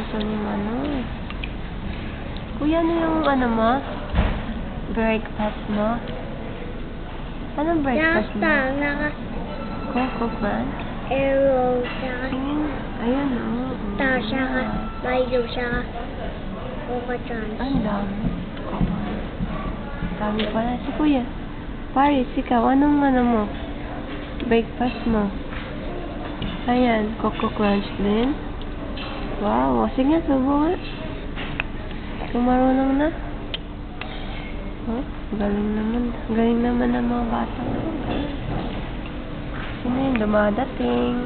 almusal ni Manong. Kuya, ano yung ano mo? Breakfast mo? Anong breakfast mo? Coco Crunch? Arrow, saka Ayun o. saka Milo, saka Coco Crunch. Ang dami. Dami pala. Si Kuya. Paris, ikaw, anong ano mo? Breakfast mo? Ayan, Coco Crunch din. Wow, sige nga, subo nga. Kung marunong na. Oh, galing naman. Galing naman ng mga bata. Sino yung dumadating?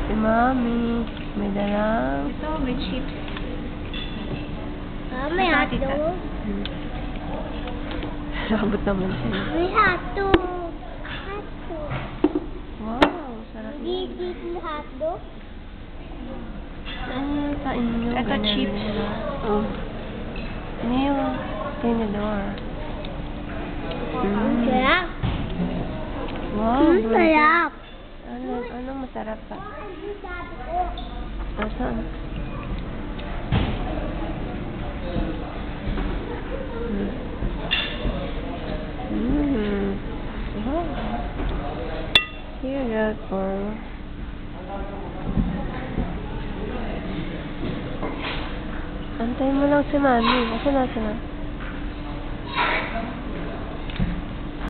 Si Mami. May dalang. Ito, may chips. May hotdog. Nakabot naman siya. May hotdog. Wow, sarap. Gigit mo hotdog? Ano yung sa inyo? Ito, Ganyan chips. nila. Oh. Ano yung tinidor? Sarap. Wow. Sarap. Anong masarap pa? Nasaan? Wow. Here that for. Antayin mo lang si Mami. Kasi nasa na.